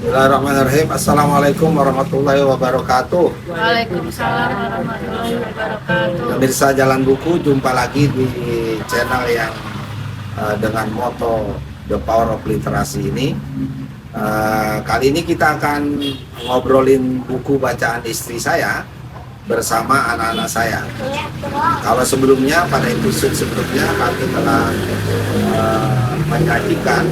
Bismillahirrahmanirrahim. Assalamualaikum warahmatullahi wabarakatuh. Waalaikumsalam warahmatullahi wabarakatuh. Pemirsa Jalan Buku, jumpa lagi di channel yang dengan moto The Power of Literasi ini. Kali ini kita akan ngobrolin buku bacaan istri saya bersama anak-anak saya. Kalau sebelumnya, pada episode sebelumnya kami telah menyajikan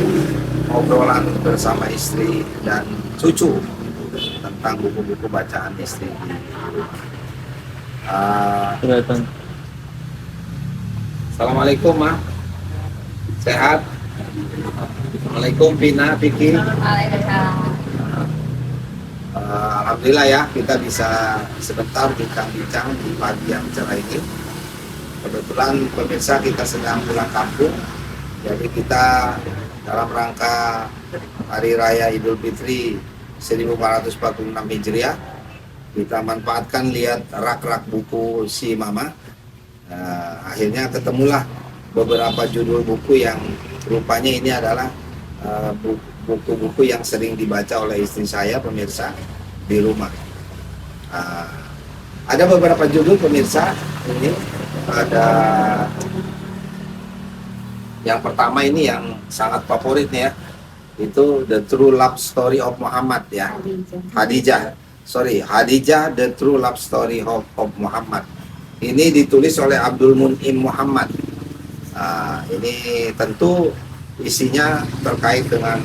obrolan bersama istri dan cucu tentang buku-buku bacaan istri. Assalamualaikum, Ma. Sehat? Assalamualaikum, Pina, Piki. Alhamdulillah ya, kita bisa sebentar bincang-bincang di pagi yang cerah ini. Kebetulan pemirsa kita sedang pulang kampung, jadi kita dalam rangka Hari Raya Idul Fitri 1446 Hijriah, kita manfaatkan lihat rak-rak buku si Mama. Akhirnya ketemulah beberapa judul buku yang rupanya ini adalah buku-buku yang sering dibaca oleh istri saya, pemirsa, di rumah. Ada beberapa judul, pemirsa. Ini ada yang pertama, ini yang sangat favorit nih ya, itu The True Love Story of Muhammad ya. Hadijah, The True Love Story of Muhammad. Ini ditulis oleh Abdul Mun'im Muhammad. Ini tentu isinya terkait dengan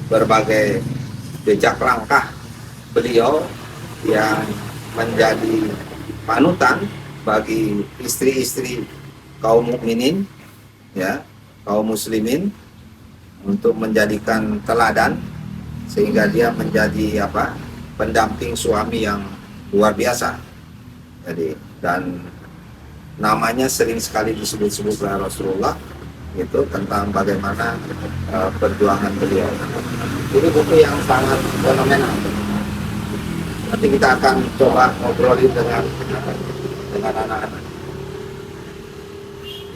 berbagai jejak langkah beliau yang menjadi panutan bagi istri-istri kaum mukminin ya, kaum muslimin, untuk menjadikan teladan sehingga dia menjadi pendamping suami yang luar biasa. Jadi, dan namanya sering sekali disebut-sebut oleh Rasulullah, itu tentang bagaimana perjuangan beliau. Ini buku yang sangat fenomenal. Nanti kita akan coba ngobrolin dengan anak-anak.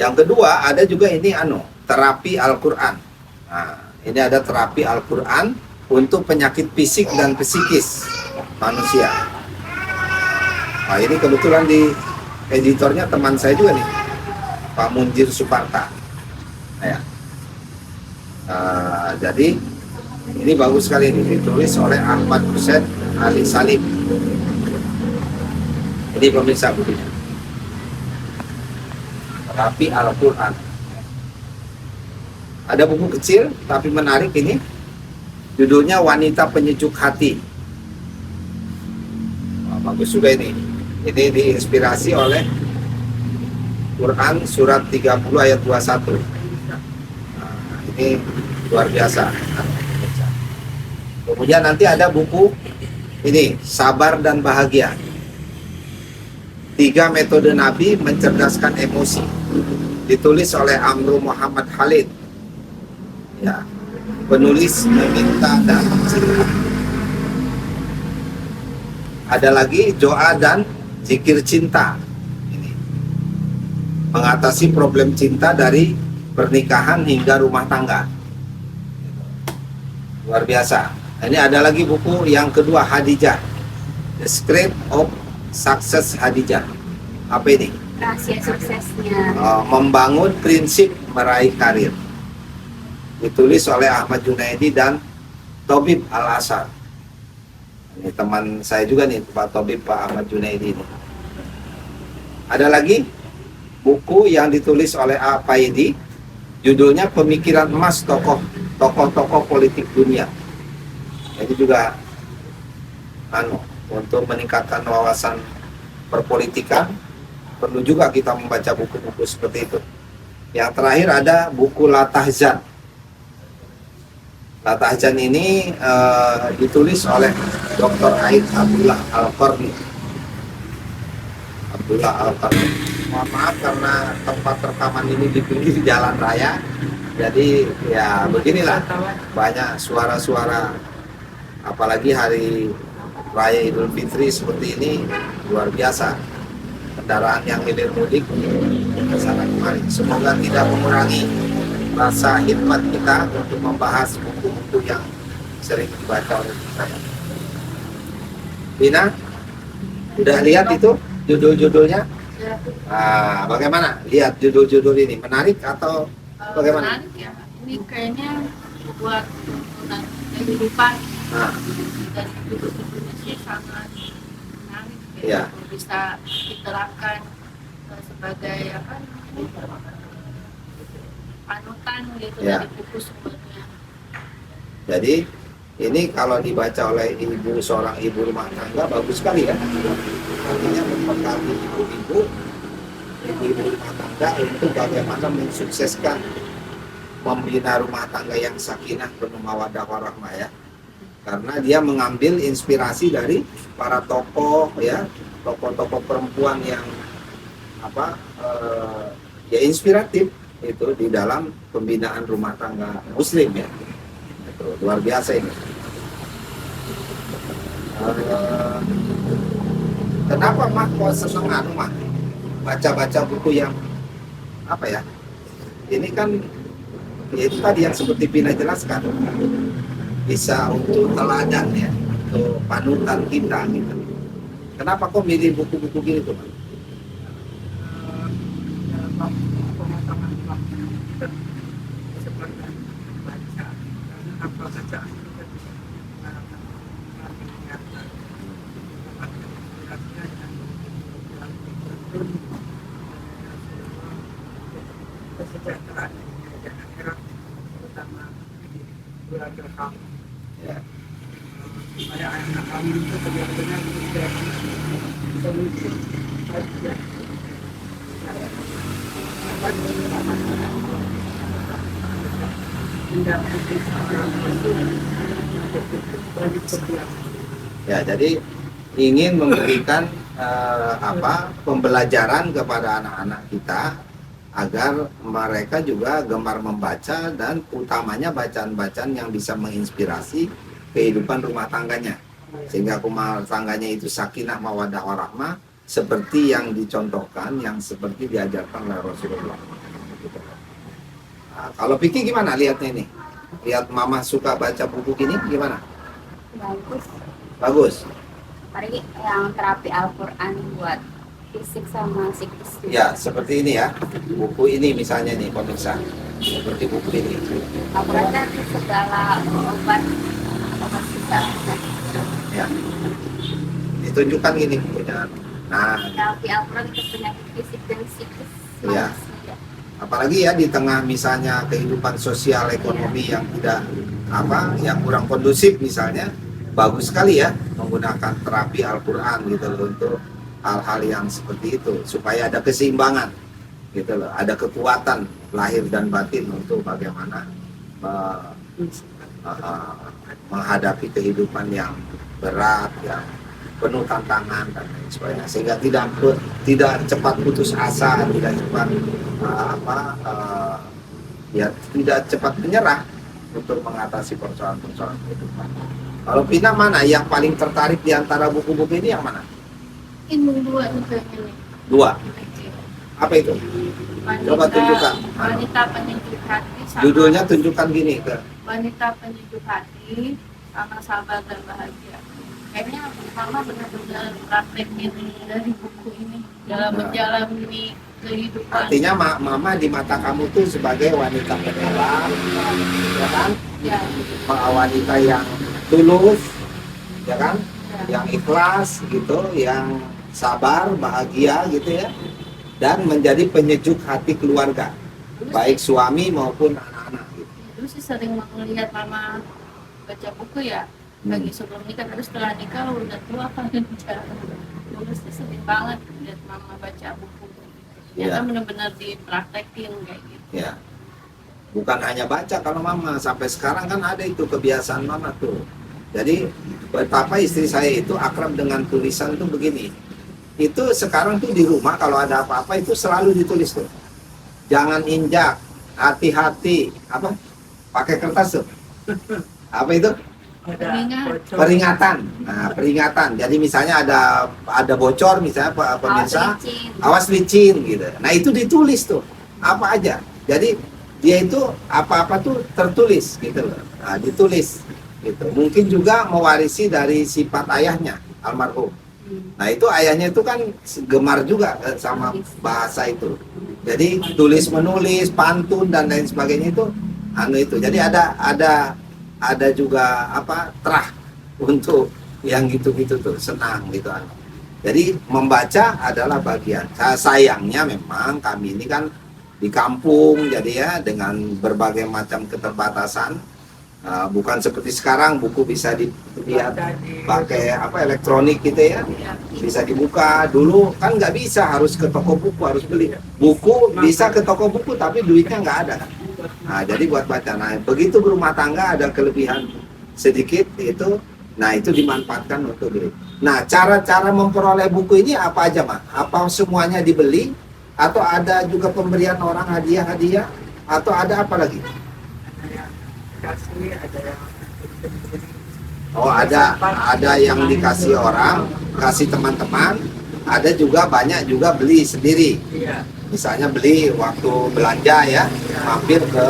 Yang kedua, ada juga ini terapi Al-Quran. Nah, ini ada terapi Al-Quran untuk penyakit fisik dan psikis manusia. Nah, ini kebetulan di editornya teman saya juga nih, Pak Munjir Suparta. Jadi ini bagus sekali, ini ditulis oleh Ahmad Hussein Ali Salim. Ini pemirsa bukunya, terapi Al-Quran. Ada buku kecil tapi menarik ini, judulnya Wanita Penyejuk Hati. Bagus juga ini. Ini diinspirasi oleh Quran surat 30 ayat 21. Ini luar biasa. Kemudian nanti ada buku ini, Sabar dan Bahagia. 3 metode Nabi mencerdaskan emosi. Ditulis oleh Amru Muhammad Khalid. Ya, penulis meminta dan cinta. Ada lagi doa dan zikir cinta. Ini mengatasi problem cinta dari pernikahan hingga rumah tangga. Luar biasa. Ini ada lagi buku yang kedua, Hadijah, The Secret of Success Hadijah. Apa ini? Rahasia suksesnya. Membangun prinsip meraih karir. Ditulis oleh Ahmad Junaidi dan Tobib Al-Asar. Ini teman saya juga nih, Pak Tobib, Pak Ahmad Junaidi ini. Ada lagi buku yang ditulis oleh A.Paidi, judulnya Pemikiran Emas Tokoh-tokoh politik dunia. Ini juga untuk meningkatkan wawasan perpolitikan, perlu juga kita membaca buku-buku seperti itu. Yang terakhir ada buku Latahzan. Latahzan ini ditulis oleh Dr. Aid Abdullah Al-Qarni. Mohon maaf karena tempat rekaman ini di pinggir jalan raya, jadi ya beginilah, banyak suara-suara, apalagi hari Raya Idul Fitri seperti ini, luar biasa. Kendaraan yang hilir mudik sangat kemari. Semoga tidak mengurangi rasa hikmat kita untuk membahas buku-buku yang sering dibaca oleh saya. Bina, udah lihat itu judul-judulnya? Ya, Bagaimana? Lihat judul-judul ini menarik atau bagaimana? menarik ya. Ini kayaknya buat tuntunan kehidupan Nah, dan judul-judulnya sih sangat menarik Ya. ya. Bisa diterapkan sebagai apa panutan gitu Ya. dari buku sumbernya. jadi ini kalau dibaca oleh seorang ibu rumah tangga bagus sekali ya. Artinya mempengaruhi ibu-ibu rumah tangga untuk bagaimana mensukseskan membina rumah tangga yang sakinah penuh mawaddah warahmah ya. Karena dia mengambil inspirasi dari para tokoh ya, tokoh-tokoh perempuan yang ya inspiratif itu di dalam pembinaan rumah tangga muslim ya. Itu luar biasa ini. Kenapa Mak kok seneng Mak baca-baca buku yang apa ya? Ini kan ya itu tadi yang seperti Pina jelaskan, bisa untuk teladan ya, untuk panutan kita gitu. Kenapa kok milih buku-buku gini tuh, Mak? Pematangan waktu kita sebenarnya baca karena apa bacaan kita bisa mengarahkan mengingatkan mendapatkan inspirasinya yang betul kesejahteraan dunia dan akhirat terutama di keluarga kamu Ya. supaya anak kamu itu benar-benar menjadi pemimpin baik Ya, jadi ingin memberikan pembelajaran kepada anak-anak kita agar mereka juga gemar membaca dan utamanya bacaan-bacaan yang bisa menginspirasi kehidupan rumah tangganya sehingga rumah tangganya itu sakinah mawaddah warahmah seperti yang dicontohkan, yang seperti diajarkan oleh Rasulullah. Gitu. Nah, kalau Piki gimana lihatnya ini? Lihat Mama suka baca buku gini gimana? Bagus. Bagus. Apalagi yang terapi Al-Quran buat fisik sama psikis. Ya, seperti ini ya. Buku ini misalnya nih pemirsa. Seperti buku ini. Al-Quran kan segala obat bisa. Ya. Ditunjukkan gini punya. Nah, Terapi Al-Quran ke penyakit fisik dan psikis Iya. manusia. apalagi ya di tengah misalnya kehidupan sosial ekonomi yang tidak yang kurang kondusif misalnya, bagus sekali ya menggunakan terapi Al-Quran gitu loh untuk hal-hal yang seperti itu supaya ada keseimbangan gitu loh, ada kekuatan lahir dan batin untuk bagaimana menghadapi kehidupan yang berat, yang penuh tantangan dan lain sebagainya, sehingga tidak cepat putus asa, tidak cepat tidak cepat menyerah untuk mengatasi persoalan-persoalan kehidupan. Kalau Pina mana yang paling tertarik di antara buku-buku ini, yang mana? Ini dua nih kayaknya nih. Dua. Apa itu? Coba tunjukkan. Wanita penyejuk hati sama Judulnya tunjukkan gini ke. Wanita penyejuk hati sama sabar dan bahagia. Kayaknya Mama benar-benar praktekin dari buku ini dalam menjalani kehidupan. Artinya Mama di mata kamu tuh sebagai wanita penyabar, ya kan? Ya, Wanita yang tulus, ya kan? ya. Yang ikhlas gitu, yang sabar, bahagia gitu ya, dan menjadi penyejuk hati keluarga, baik suami maupun anak-anak gitu. Dulu sih sering melihat Mama baca buku ya, lagi sebelum nikah, terus setelah nikah udah tua kan dulu sih sering banget lihat Mama baca buku. Ternyata benar-benar dipraktekin kayak gitu. Ya, bukan hanya baca kalau Mama, sampai sekarang kan ada itu kebiasaan Mama tuh. Jadi betapa istri saya itu akrab dengan tulisan tuh begini. Itu sekarang tuh di rumah kalau ada apa-apa itu selalu ditulis tuh. Jangan injak, hati-hati, apa? Pakai kertas tuh. Apa itu? Peringatan. Nah, peringatan. Jadi misalnya ada bocor misalnya pemirsa, awas licin gitu. Nah, itu ditulis tuh. Apa aja. Jadi dia itu apa-apa tuh tertulis gitu loh. Nah, ditulis. gitu. Mungkin juga mewarisi dari sifat ayahnya almarhum. Nah itu ayahnya itu kan gemar juga sama bahasa itu. Jadi tulis menulis, pantun dan lain sebagainya itu itu. Jadi ada juga apa terah untuk yang gitu-gitu tuh, senang gitu. Jadi membaca adalah bagian. Sayangnya memang kami ini kan di kampung, jadi ya dengan berbagai macam keterbatasan. Bukan seperti sekarang buku bisa dilihat pakai apa elektronik gitu ya, bisa dibuka. Dulu kan nggak bisa, harus ke toko buku, harus beli buku. Bisa ke toko buku tapi duitnya nggak ada. Nah jadi buat baca. Nah begitu berumah tangga ada kelebihan sedikit itu, nah itu dimanfaatkan untuk beli. Nah cara-cara memperoleh buku ini apa aja Mak? Apa semuanya dibeli atau ada juga pemberian orang hadiah-hadiah atau ada apa lagi? Kasih, ada yang Oh ada yang dikasih orang, kasih teman-teman, ada juga banyak juga beli sendiri. iya, Misalnya beli waktu belanja ya, mampir ke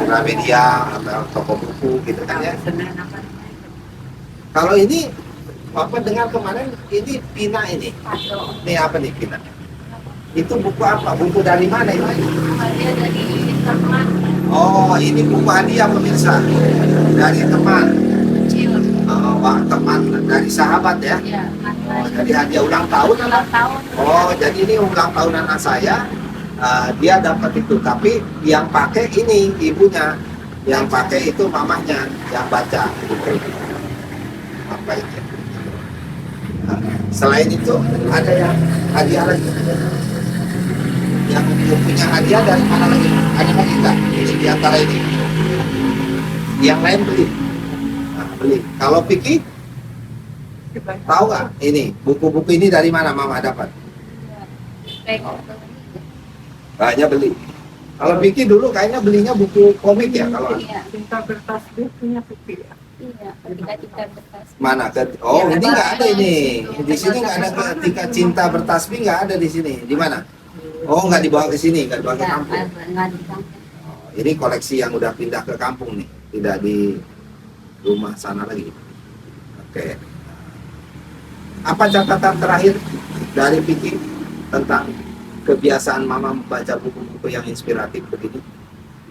Gramedia atau toko buku gitu kan ya. Senin apa namanya? Kalau ini Bapak dengar kemarin ini Pina ini. Ini apa nih Pina? Itu buku apa? Buku dari mana ini? Hadiah dari teman Oh ini buku hadiah pemirsa dari teman. kecil. Teman dari sahabat ya. Ya, Oh, jadi hadiah ulang tahun apa? ulang tahun. Oh, jadi ini ulang tahun anak saya, dia dapat itu. Tapi yang pakai ini ibunya, yang pakai itu mamanya yang baca. Apa itu? Nah, selain itu ada yang hadiah lagi. Yang punya hadiah dari mana lagi? Ada lagi nggak? Ini di antara ini. Yang lain beli. Nah, beli. Kalau Piki, tahu nggak? Ini buku-buku ini dari mana Mama dapat? Baik. Kayaknya beli. Kalau Vicky dulu kayaknya belinya buku komik ya kalau Iya, Cinta bertasbih punya pipi ya. iya. Ketika berkas. mana Iya, ini nggak ada ini. di Di sini nggak ada ketika cinta bertasbih nggak ada di sini. Di mana? Oh nggak dibawa ke sini, nggak dibawa ke kampung. Nggak di kampung. Oh, ini koleksi yang udah pindah ke kampung nih, tidak di rumah sana lagi. Oke. Apa catatan terakhir dari Vicky tentang kebiasaan Mama membaca buku-buku yang inspiratif begini?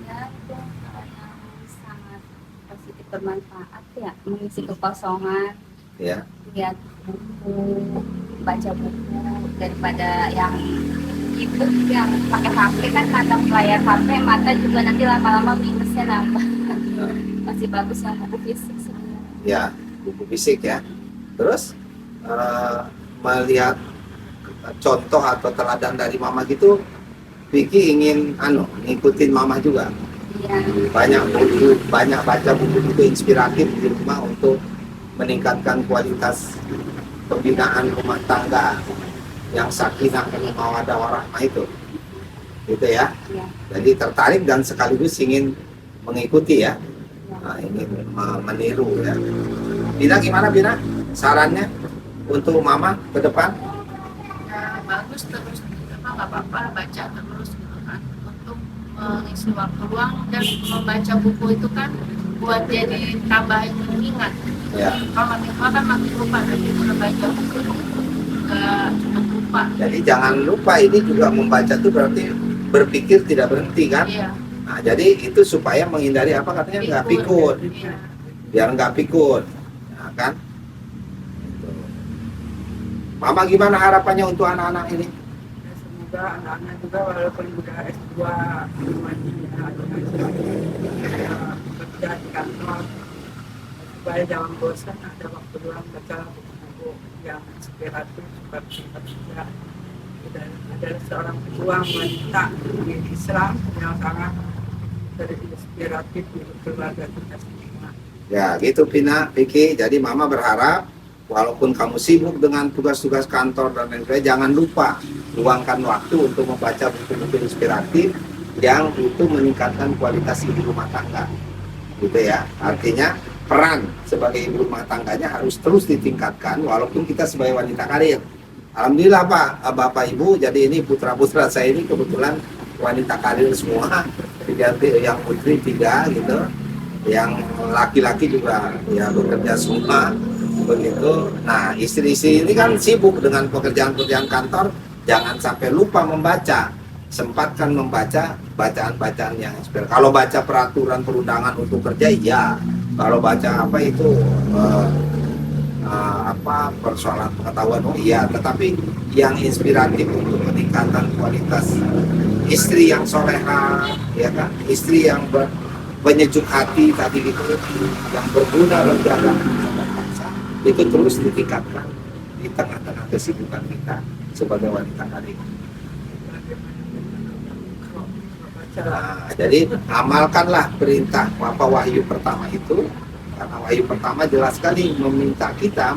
Ya, itu hal yang sangat positif bermanfaat ya, mengisi kekosongan, Ya. lihat buku, baca buku daripada yang e-book yang pakai HP kan kata layar HP mata juga nanti lama-lama minusnya nambah. Masih bagus yang buku fisik sebenarnya. Ya, buku fisik ya. Terus melihat contoh atau teladan dari Mama gitu, Vicky ingin ngikutin Mama juga. Iya. Banyak baca buku-buku inspiratif di rumah untuk meningkatkan kualitas pembinaan rumah tangga yang sakinah mawaddah warahmah itu. Gitu ya. Iya. Jadi tertarik dan sekaligus ingin mengikuti ya. Nah, ingin meniru ya. Bina gimana Bina? Sarannya untuk Mama ke depan? Ya, bagus terus memang nggak apa-apa baca terus gitu kan untuk mengisi waktu luang dan membaca buku itu kan buat jadi tambahin mengingat. Ya. Kalau makin tua kan makin lupa tapi kalau baca buku nggak cepat lupa. Jadi jangan lupa ini juga membaca itu berarti berpikir tidak berhenti kan? Iya. Nah, jadi itu supaya menghindari apa katanya nggak pikun, Iya. biar nggak pikun, nah, kan? Gitu. Mama gimana harapannya untuk anak-anak ini? Ya, semoga anak-anak juga walaupun udah S2 semuanya atau kerja di kantor supaya jangan bosan ada waktu luang baca buku-buku yang inspiratif seperti kerja. Dan ada seorang pejuang wanita di Islam yang sangat terinspiratif di keluarga kita semua. Ya gitu Pina, Vicky. Jadi Mama berharap walaupun kamu sibuk dengan tugas-tugas kantor dan lain sebagainya, jangan lupa luangkan waktu untuk membaca buku-buku inspiratif yang itu meningkatkan kualitas hidup rumah tangga. Gitu ya. Artinya peran sebagai ibu rumah tangganya harus terus ditingkatkan walaupun kita sebagai wanita karir. Alhamdulillah Pak, Bapak Ibu, jadi ini putra-putra saya ini kebetulan wanita karir semua, yang putri 3 gitu. yang laki-laki juga ya bekerja semua begitu. Nah, istri-istri ini kan sibuk dengan pekerjaan-pekerjaan kantor, jangan sampai lupa membaca. Sempatkan membaca bacaan-bacaan yang inspiratif. Kalau baca peraturan perundangan untuk kerja, ya. Kalau baca apa itu persoalan pengetahuan, oh iya. Tetapi yang inspiratif untuk peningkatan kualitas istri yang soleha, ya kan, istri yang penyejuk hati tadi itu, yang berguna bagi agama dan bangsa, itu terus ditingkatkan di tengah-tengah kesibukan kita sebagai wanita hari ini. Nah, jadi amalkanlah perintah wahyu pertama itu, karena wahyu pertama jelas sekali meminta kita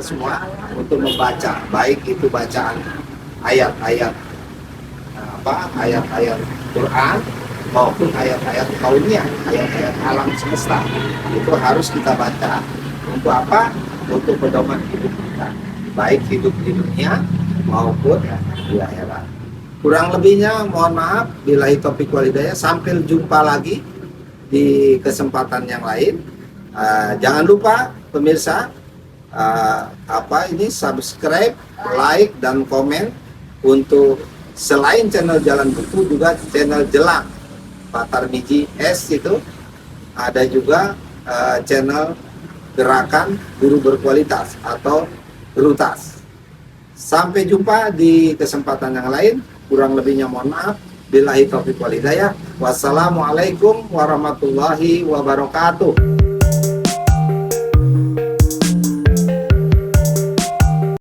semua untuk membaca, baik itu bacaan ayat-ayat ayat-ayat Quran maupun ayat-ayat kauniyah, ayat-ayat alam semesta, itu harus kita baca. Untuk apa? Untuk pedoman hidup kita, baik hidup di dunia maupun di akhirat. Kurang lebihnya mohon maaf, billahi taufiq wal hidayah. Sampai jumpa lagi di kesempatan yang lain. Jangan lupa pemirsa, subscribe, like dan komen untuk selain channel Jalan Buku, juga channel Jelang Pak Tarmiji S itu ada juga channel Gerakan Guru Berkualitas atau Gerutas. Sampai jumpa di kesempatan yang lain. Kurang lebihnya mohon maaf. Billahi taufiq wal hidayah. Wassalamualaikum warahmatullahi wabarakatuh.